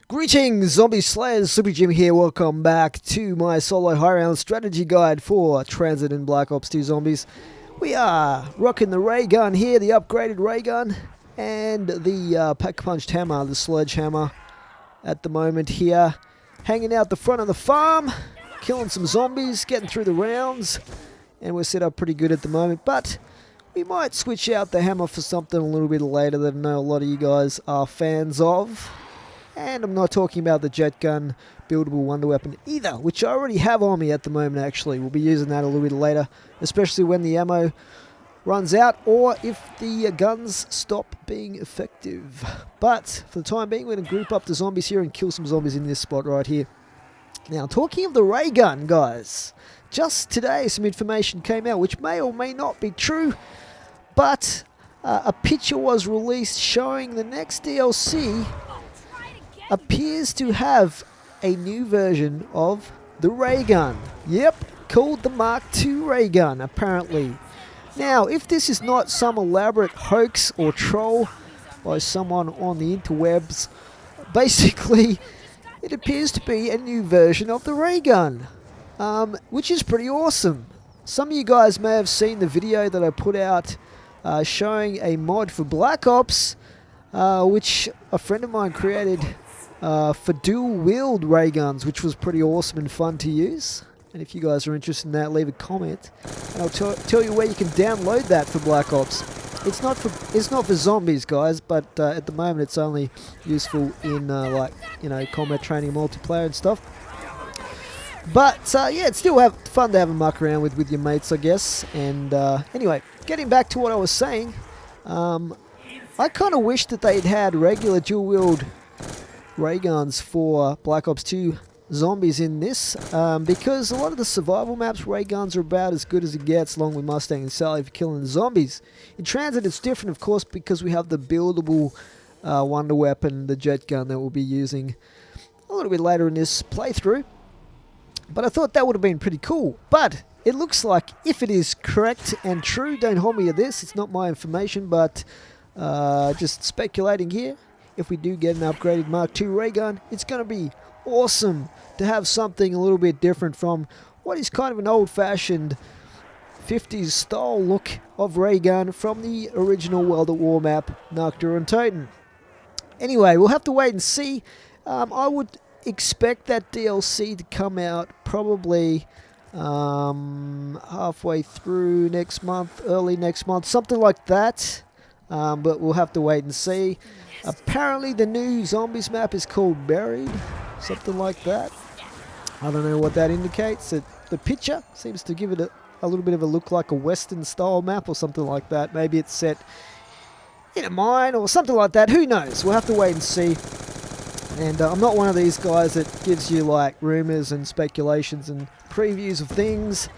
Greetings, Zombie Slayers, Super Jim here. Welcome back to my solo high round strategy guide for TranZit and Black Ops 2 Zombies. We are rocking the ray gun here, the upgraded ray gun, and the pack-punched hammer, the sledgehammer at the moment here. Hanging out the front of the farm, killing some zombies, getting through the rounds, and we're set up pretty good at the moment, but we might switch out the hammer for something a little bit later that I know a lot of you guys are fans of. And I'm not talking about the jet gun buildable wonder weapon either, which I already have on me at the moment actually. We'll be using that a little bit later, especially when the ammo runs out or if the guns stop being effective. But for the time being, we're going to group up the zombies here and kill some zombies in this spot right here. Now, talking of the ray gun, guys, just today some information came out which may or may not be true, but a picture was released showing the next DLC appears to have a new version of the ray gun. Yep, called the Mark II ray gun, apparently. Now, if this is not some elaborate hoax or troll by someone on the interwebs, basically, it appears to be a new version of the ray gun, which is pretty awesome. Some of you guys may have seen the video that I put out showing a mod for Black Ops, which a friend of mine created for dual-wield ray guns, which was pretty awesome and fun to use. And if you guys are interested in that, leave a comment, and I'll tell you where you can download that for Black Ops. It's not for zombies, guys, but at the moment it's only useful in combat training, multiplayer and stuff. But yeah, it's still fun to have a muck around with your mates, I guess. And anyway, getting back to what I was saying, I kind of wish that they'd had regular dual-wield ray guns for Black Ops 2 Zombies in this, because a lot of the survival maps, ray guns are about as good as it gets, along with Mustang and Sally for killing zombies. In TranZit it's different, of course, because we have the buildable wonder weapon, the jet gun, that we'll be using a little bit later in this playthrough. But I thought that would have been pretty cool. But it looks like, if it is correct and true, don't hold me to this, it's not my information, but just speculating here, if we do get an upgraded Mark II ray gun, it's going to be awesome to have something a little bit different from what is kind of an old-fashioned 50s style look of ray gun from the original World at War map, Nacht Der Untoten. Anyway, we'll have to wait and see. I would expect that DLC to come out probably halfway through next month, early next month, something like that. But we'll have to wait and see. Apparently the new zombies map is called Buried, something like that. I don't know what that indicates. The picture seems to give it a little bit of a look like a western style map or something like that. Maybe it's set in a mine or something like that. Who knows? We'll have to wait and see. And I'm not one of these guys that gives you like rumors and speculations and previews of things.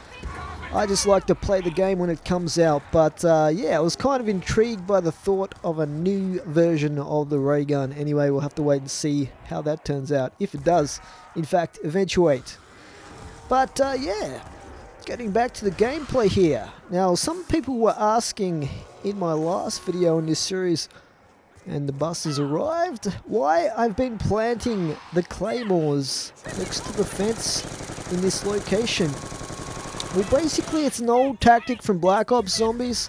I just like to play the game when it comes out, but yeah, I was kind of intrigued by the thought of a new version of the ray gun. Anyway, we'll have to wait and see how that turns out, if it does, in fact, eventuate. But yeah, getting back to the gameplay here. Now, some people were asking in my last video in this series, and the bus has arrived, why I've been planting the claymores next to the fence in this location. Well, basically it's an old tactic from Black Ops Zombies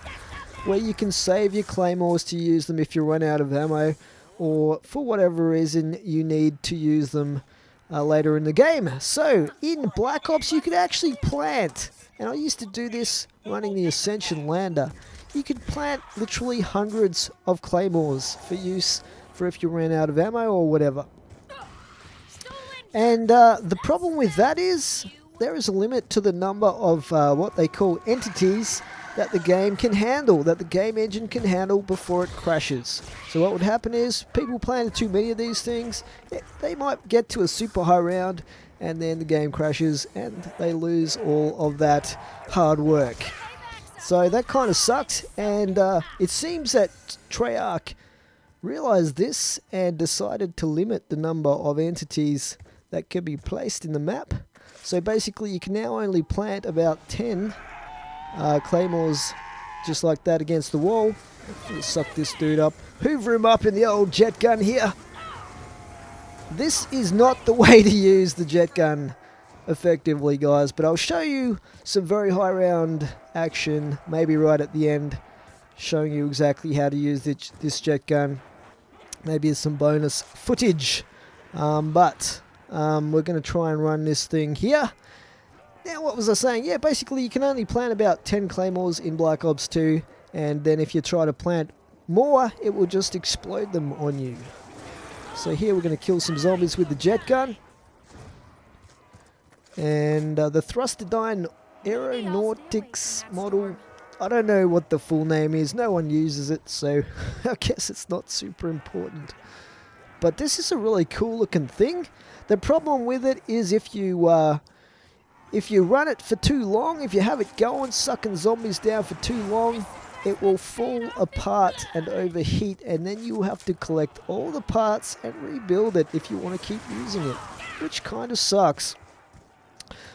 where you can save your claymores to use them if you run out of ammo, or for whatever reason you need to use them later in the game. So in Black Ops you could actually plant, and I used to do this running the Ascension lander, you could plant literally hundreds of claymores for use for if you ran out of ammo or whatever. And the problem with that is there is a limit to the number of what they call entities that the game can handle, that the game engine can handle before it crashes. So what would happen is, people planted too many of these things, they might get to a super high round, and then the game crashes, and they lose all of that hard work. So that kind of sucked, and it seems that Treyarch realized this and decided to limit the number of entities that can be placed in the map. So basically you can now only plant about 10 claymores just like that against the wall. Let's suck this dude up. Hoover him up in the old jet gun here. This is not the way to use the jet gun effectively, guys, but I'll show you some very high round action, maybe right at the end, showing you exactly how to use this jet gun. Maybe it's some bonus footage, but we're going to try and run this thing here. Now, what was I saying? Yeah, basically you can only plant about 10 claymores in Black Ops 2, and then if you try to plant more, it will just explode them on you. So here we're going to kill some zombies with the jet gun. And the Thrusterdyne Aeronautics model, I don't know what the full name is. No one uses it, so I guess it's not super important. But this is a really cool looking thing. The problem with it is if you run it for too long, if you have it going, sucking zombies down for too long, it will fall apart and overheat, and then you have to collect all the parts and rebuild it if you want to keep using it, which kind of sucks.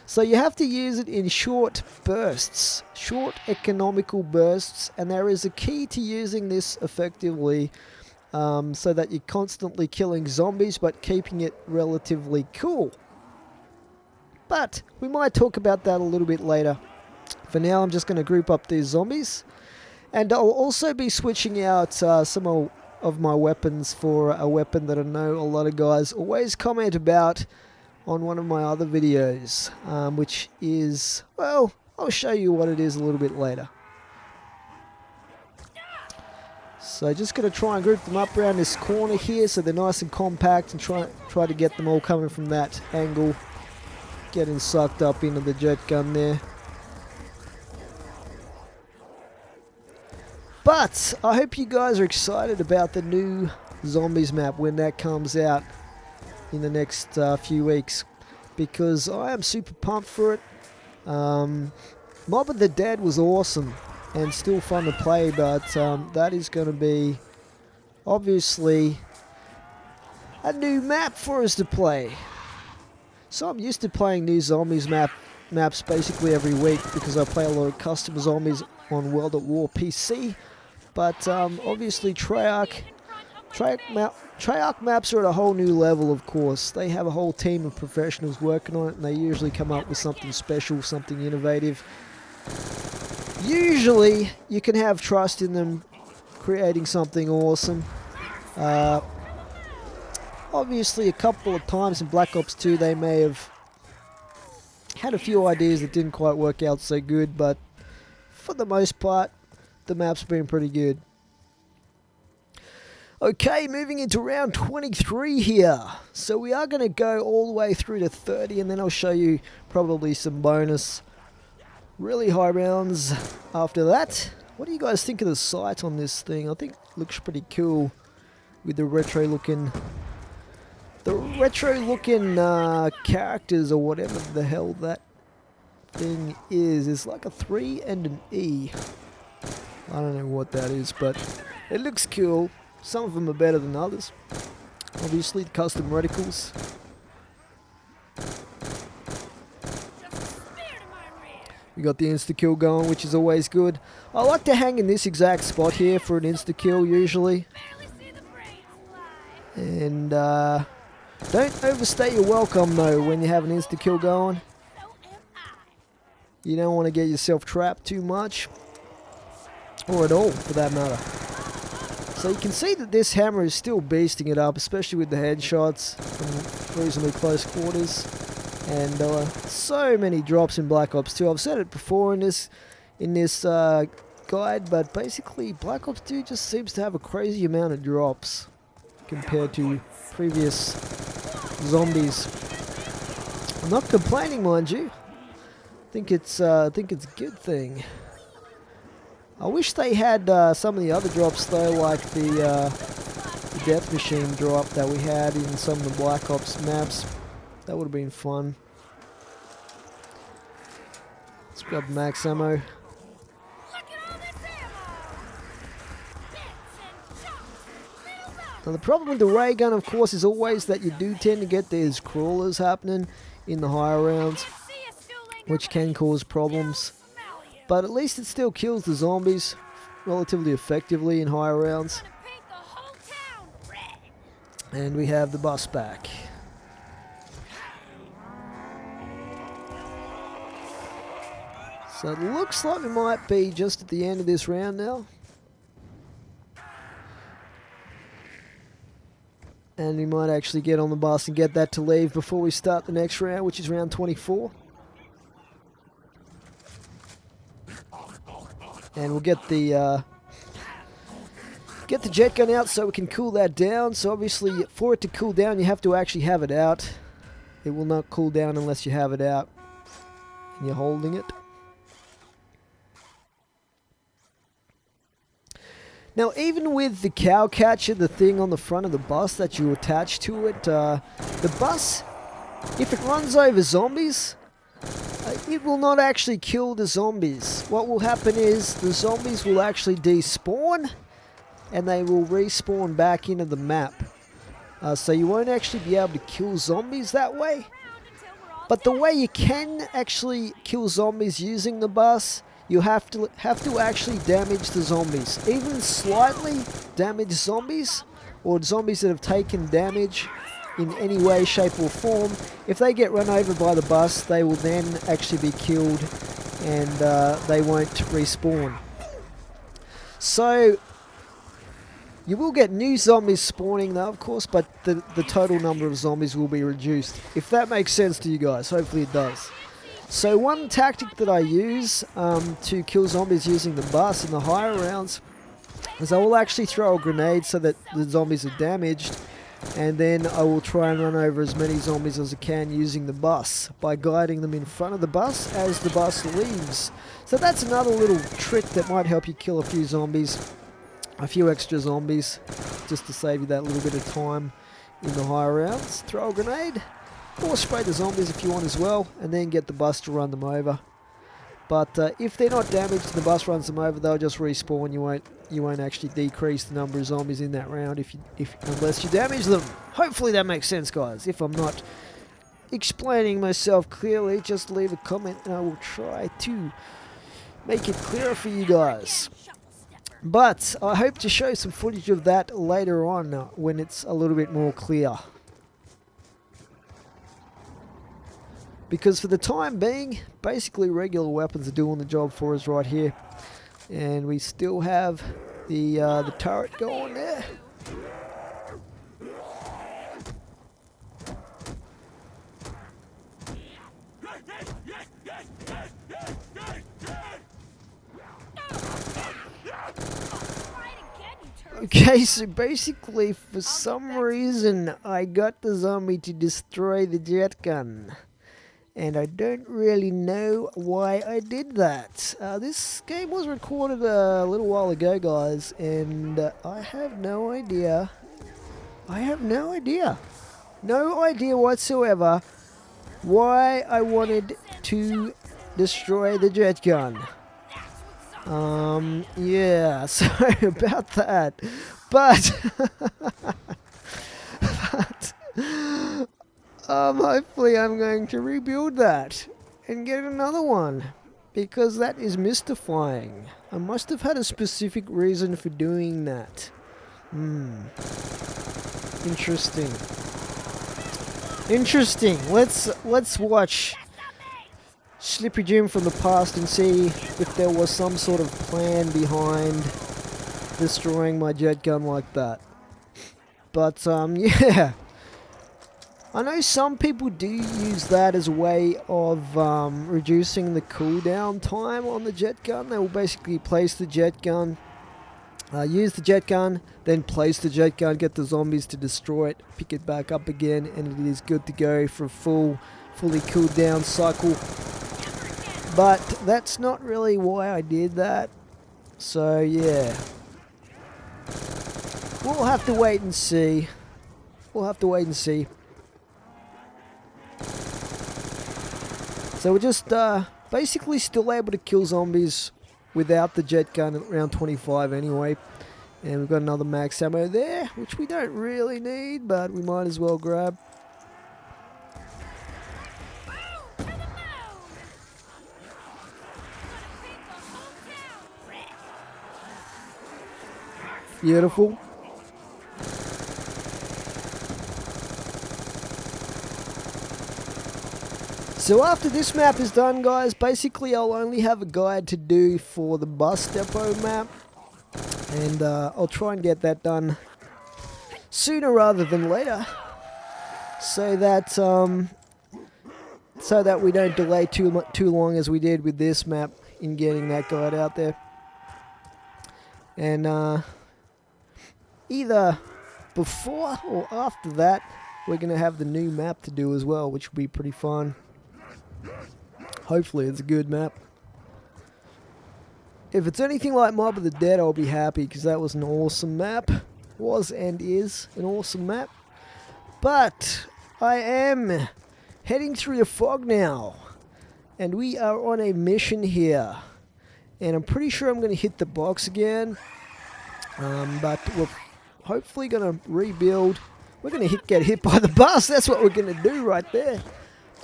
So you have to use it in short bursts, short economical bursts, and there is a key to using this effectively, so that you're constantly killing zombies but keeping it relatively cool. But we might talk about that a little bit later. For now, I'm just going to group up these zombies. And I'll also be switching out some of my weapons for a weapon that I know a lot of guys always comment about on one of my other videos, which is, well, I'll show you what it is a little bit later. So just going to try and group them up around this corner here so they're nice and compact, and try to get them all coming from that angle, getting sucked up into the jet gun there. But I hope you guys are excited about the new Zombies map when that comes out in the next few weeks, because I am super pumped for it. Mob of the Dead was awesome and still fun to play, but that is going to be obviously a new map for us to play. So I'm used to playing new Zombies maps basically every week because I play a lot of custom zombies on World at War PC. But obviously Treyarch maps are at a whole new level, of course. They have a whole team of professionals working on it, and they usually come up with something special, something innovative. Usually you can have trust in them creating something awesome. Obviously a couple of times in Black Ops 2 they may have had a few ideas that didn't quite work out so good, but for the most part the map's been pretty good. Okay, moving into round 23 here. So we are going to go all the way through to 30, and then I'll show you probably some bonus really high rounds after that. What do you guys think of the sight on this thing? I think it looks pretty cool with the retro looking characters, or whatever the hell that thing is. It's like a 3 and an E. I don't know what that is, but it looks cool. Some of them are better than others. Obviously, the custom reticles. We got the insta-kill going, which is always good. I like to hang in this exact spot here for an insta-kill, usually. And don't overstay your welcome, though, when you have an insta-kill going. You don't want to get yourself trapped too much. Or at all, for that matter. So you can see that this hammer is still beasting it up, especially with the headshots from reasonably close quarters. And so many drops in Black Ops 2. I've said it before in this guide, but basically Black Ops 2 just seems to have a crazy amount of drops compared to previous zombies. I'm not complaining, mind you. I think it's a good thing. I wish they had some of the other drops though, like the Death Machine drop that we had in some of the Black Ops maps. That would have been fun. Let's grab max ammo. Now the problem with the ray gun, of course, is always that you do tend to get these crawlers happening in the higher rounds, which can cause problems. But at least it still kills the zombies relatively effectively in higher rounds. And we have the bus back. So it looks like we might be just at the end of this round now. And we might actually get on the bus and get that to leave before we start the next round, which is round 24. And we'll get the jet gun out so we can cool that down. So obviously for it to cool down you have to actually have it out. It will not cool down unless you have it out and you're holding it. Now even with the cow catcher, the thing on the front of the bus that you attach to it, the bus, if it runs over zombies, it will not actually kill the zombies. What will happen is the zombies will actually despawn and they will respawn back into the map. So you won't actually be able to kill zombies that way. But the way you can actually kill zombies using the bus, you have to actually damage the zombies. Even slightly damage zombies, or zombies that have taken damage in any way, shape or form. If they get run over by the bus, they will then actually be killed and they won't respawn. So you will get new zombies spawning though, of course, but the total number of zombies will be reduced. If that makes sense to you guys, hopefully it does. So one tactic that I use to kill zombies using the bus in the higher rounds is I will actually throw a grenade so that the zombies are damaged, and then I will try and run over as many zombies as I can using the bus by guiding them in front of the bus as the bus leaves. So that's another little trick that might help you kill a few zombies, a few extra zombies, just to save you that little bit of time in the higher rounds. Throw a grenade, or spray the zombies if you want as well, and then get the bus to run them over. But if they're not damaged and the bus runs them over, they'll just respawn. You won't actually decrease the number of zombies in that round unless you damage them. Hopefully that makes sense, guys. If I'm not explaining myself clearly, just leave a comment and I will try to make it clearer for you guys. But I hope to show some footage of that later on when it's a little bit more clear. Because for the time being, basically regular weapons are doing the job for us right here. And we still have the turret going there. Okay, so basically for some reason I got the zombie to destroy the jet gun. And I don't really know why I did that. This game was recorded a little while ago, guys, and I have no idea. No idea whatsoever why I wanted to destroy the jet gun. Yeah, sorry about that. But hopefully I'm going to rebuild that and get another one, because that is mystifying. I must have had a specific reason for doing that. Interesting. Let's watch Slippery Jim from the past and see if there was some sort of plan behind destroying my jet gun like that. But yeah. I know some people do use that as a way of reducing the cooldown time on the jet gun. They will basically place the jet gun, use the jet gun, then place the jet gun, get the zombies to destroy it, pick it back up again, and it is good to go for a fully cooled down cycle. But that's not really why I did that. So yeah. We'll have to wait and see. So we're just basically still able to kill zombies without the jet gun at round 25 anyway. And we've got another max ammo there, which we don't really need, but we might as well grab. Beautiful. So after this map is done, guys, basically I'll only have a guide to do for the bus depot map. And I'll try and get that done sooner rather than later. So that we don't delay too long as we did with this map in getting that guide out there. And either before or after that, we're going to have the new map to do as well, which will be pretty fun. Hopefully it's a good map. If it's anything like Mob of the Dead, I'll be happy, because that was an awesome map. Was and is an awesome map. But I am heading through the fog now, and we are on a mission here. And I'm pretty sure I'm going to hit the box again. But we're hopefully going to rebuild. We're going to get hit by the bus. That's what we're going to do right there.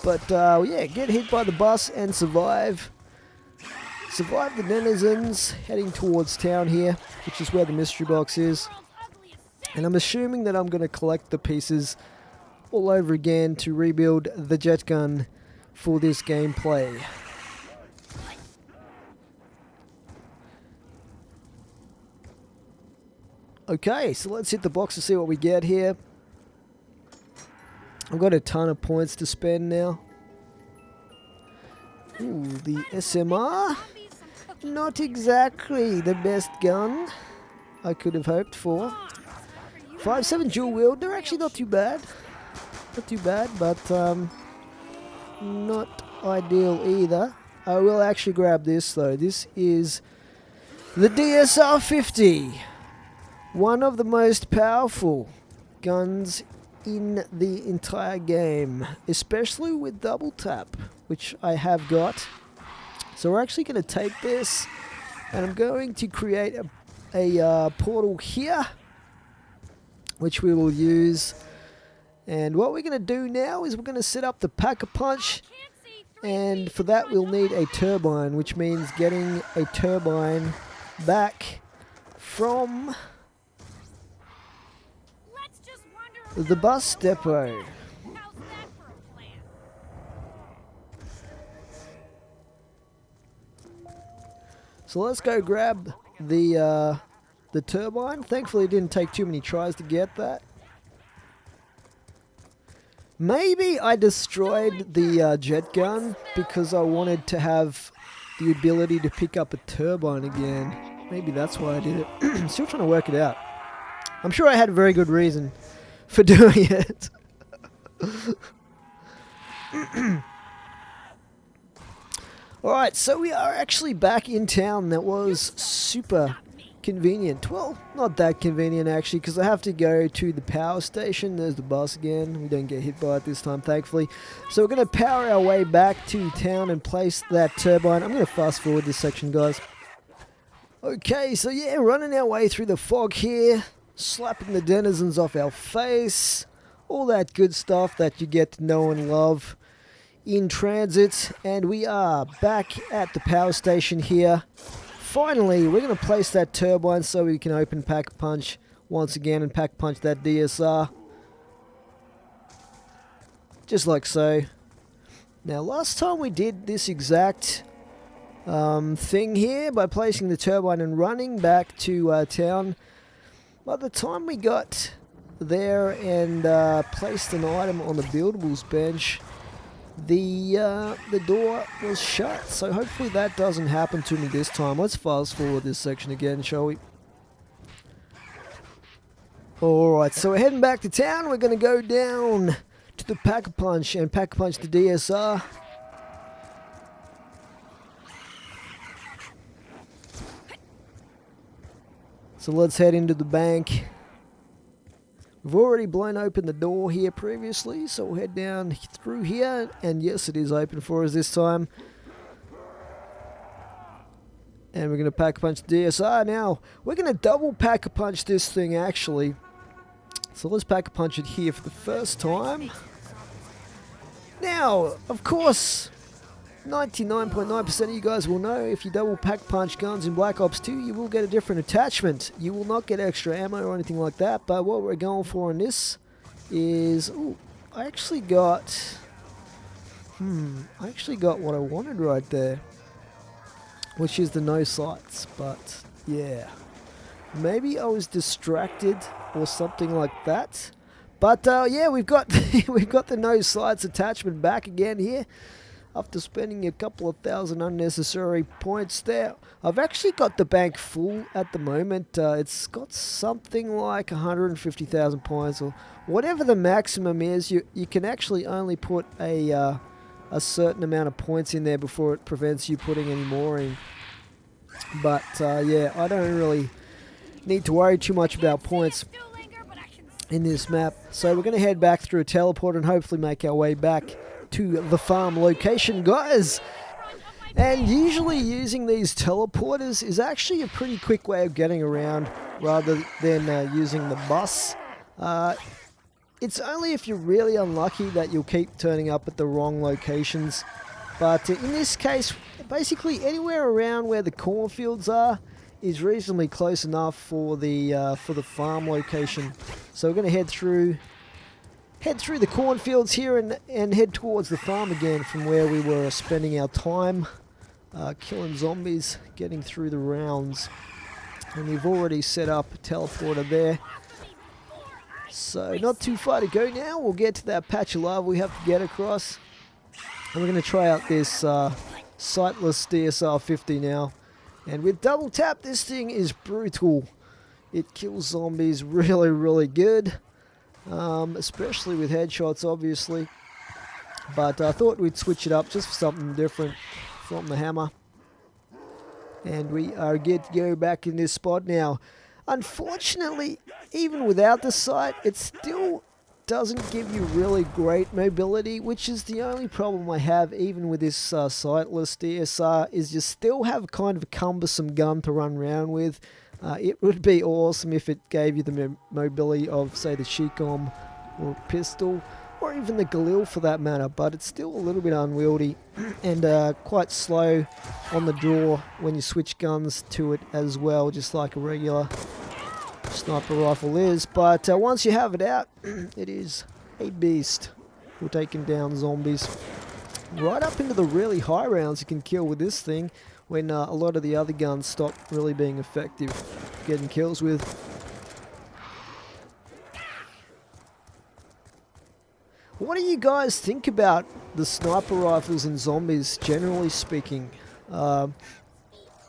But yeah, get hit by the bus and survive. Survive the denizens heading towards town here, which is where the mystery box is. And I'm assuming that I'm going to collect the pieces all over again to rebuild the jet gun for this gameplay. Okay, so let's hit the box to see what we get here. I've got a ton of points to spend now. Ooh, the SMR. Not exactly the best gun I could have hoped for. 5.7 dual wield, they're actually not too bad. Not too bad, but not ideal either. I will actually grab this though. This is the DSR 50. One of the most powerful guns in the entire game, especially with double tap, which I have got. So we're actually going to take this, and I'm going to create a portal here, which we will use. And what we're going to do now is we're going to set up the pack-a-punch, and for that we'll need a turbine, which means getting a turbine back from the bus depot. So let's go grab the turbine. Thankfully it didn't take too many tries to get that. Maybe I destroyed the jet gun because I wanted to have the ability to pick up a turbine again. Maybe that's why I did it. Still trying to work it out. I'm sure I had a very good reason for doing it. Alright, so we are actually back in town. That was super convenient. Well, not that convenient actually, because I have to go to the power station. There's the bus again. We don't get hit by it this time, thankfully. So we're going to power our way back to town and place that turbine. I'm going to fast forward this section, guys. Okay, so yeah, running our way through the fog here, slapping the denizens off our face, all that good stuff that you get to know and love in TranZit. And we are back at the power station here. Finally, we're going to place that turbine so we can open Pack-a-Punch once again and Pack-a-Punch that DSR. Just like so. Now, last time we did this exact thing here by placing the turbine and running back to town. By the time we got there and placed an item on the buildables bench, the door was shut, so hopefully that doesn't happen to me this time. Let's fast forward this section again, shall we? Alright, so we're heading back to town. We're going to go down to the Pack-a-Punch and Pack-a-Punch the DSR. So let's head into the bank. We've already blown open the door here previously, so we'll head down through here, and yes, it is open for us this time. And we're going to Pack-a-Punch the DSR now. We're going to double Pack-a-Punch this thing, actually. So let's Pack-a-Punch it here for the first time. Now, of course, 99.9% of you guys will know if you double pack punch guns in Black Ops 2, you will get a different attachment. You will not get extra ammo or anything like that, but what we're going for in this is... Ooh, I actually got what I wanted right there, which is the no sights, but yeah. Maybe I was distracted or something like that. But yeah, we've got we've got the no sights attachment back again here. After spending a couple of thousand unnecessary points there, I've actually got the bank full at the moment. It's got something like 150,000 points or whatever the maximum is. You can actually only put a certain amount of points in there before it prevents you putting any more in. But yeah, I don't really need to worry too much about points in this map. So we're going to head back through a teleport and hopefully make our way back to the farm location, guys. And usually using these teleporters is actually a pretty quick way of getting around rather than using the bus. It's only if you're really unlucky that you'll keep turning up at the wrong locations. But in this case, basically anywhere around where the cornfields are is reasonably close enough for the farm location. So we're going to head through the cornfields here and head towards the farm again from where we were spending our time killing zombies, getting through the rounds. And we've already set up a teleporter there. So not too far to go now. We'll get to that patch of lava we have to get across. And we're going to try out this sightless DSR 50 now. And with double tap, this thing is brutal. It kills zombies really, really good. Especially with headshots, obviously. But I thought we'd switch it up just for something different from the hammer. And we are good to go back in this spot now. Unfortunately, even without the sight, it still doesn't give you really great mobility, which is the only problem I have even with this sightless DSR, is you still have kind of a cumbersome gun to run around with. It would be awesome if it gave you the mobility of, say, the Shicom or pistol, or even the Galil for that matter, but it's still a little bit unwieldy and quite slow on the draw when you switch guns to it as well, just like a regular sniper rifle is. But once you have it out, it is a beast for taking down zombies. Right up into the really high rounds you can kill with this thing, when a lot of the other guns stop really being effective getting kills with. What do you guys think about the sniper rifles in zombies, generally speaking?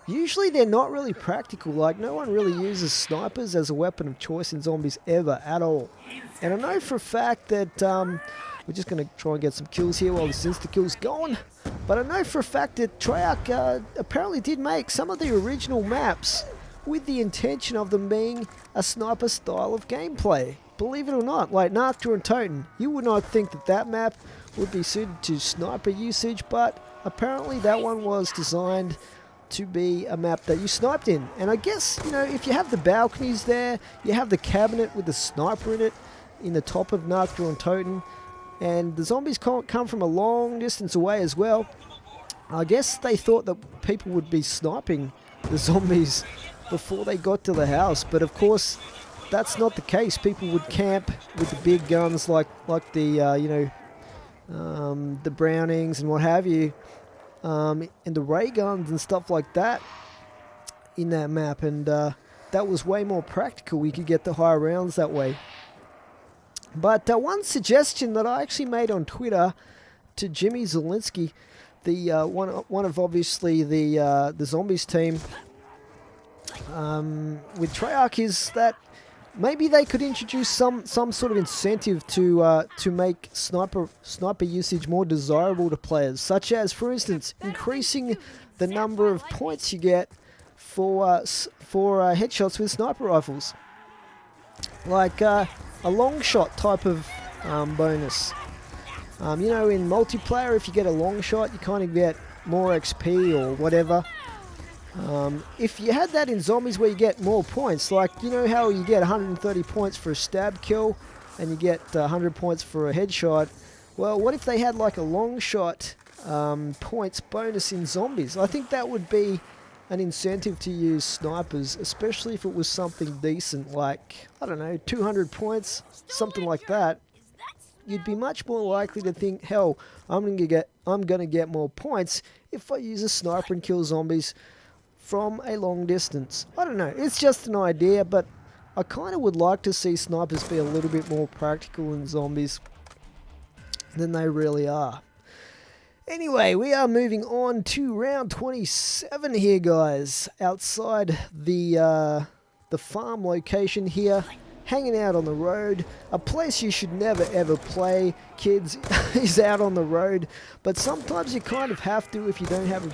Usually they're not really practical. Like, no one really uses snipers as a weapon of choice in zombies ever, at all. And I know for a fact that we're just going to try and get some kills here while this insta-kill's going. But I know for a fact that Treyarch apparently did make some of the original maps with the intention of them being a sniper style of gameplay. Believe it or not, like Nacht Der Untoten, you would not think that that map would be suited to sniper usage, but apparently that one was designed to be a map that you sniped in. And I guess, you know, if you have the balconies there, you have the cabinet with the sniper in it, in the top of Nacht Der Untoten, and the zombies come from a long distance away as well. I guess they thought that people would be sniping the zombies before they got to the house, but of course that's not the case. People would camp with the big guns like the the Brownings and what have you, and the ray guns and stuff like that in that map, and that was way more practical. We could get the higher rounds that way. But one suggestion that I actually made on Twitter to Jimmy Zielinski, the one of obviously the Zombies team with Treyarch, is that maybe they could introduce some sort of incentive to make sniper usage more desirable to players, such as, for instance, increasing the number of points you get for headshots with sniper rifles, like a long shot type of bonus. You know, in multiplayer, if you get a long shot, you kind of get more XP or whatever. If you had that in zombies where you get more points, like, you know how you get 130 points for a stab kill and you get 100 points for a headshot, well, what if they had like a long shot points bonus in zombies. I think that would be an incentive to use snipers, especially if it was something decent like, I don't know, 200 points, something like that. You'd be much more likely to think, hell, I'm gonna get more points if I use a sniper and kill zombies from a long distance. I don't know, it's just an idea, but I kind of would like to see snipers be a little bit more practical in zombies than they really are. Anyway, we are moving on to round 27 here, guys. Outside the farm location here, hanging out on the road. A place you should never ever play, kids, is out on the road. But sometimes you kind of have to if you don't have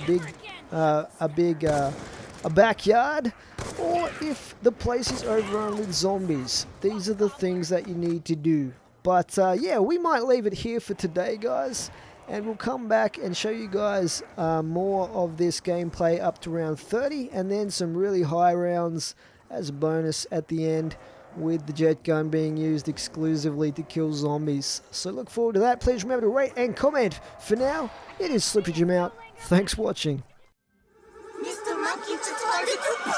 a backyard, or if the place is overrun with zombies. These are the things that you need to do. But yeah, we might leave it here for today, guys. And we'll come back and show you guys more of this gameplay up to round 30, and then some really high rounds as a bonus at the end, with the jet gun being used exclusively to kill zombies. So look forward to that. Please remember to rate and comment. For now, it is Slippery Jim out. Thanks for watching. Mr. Monkey to target to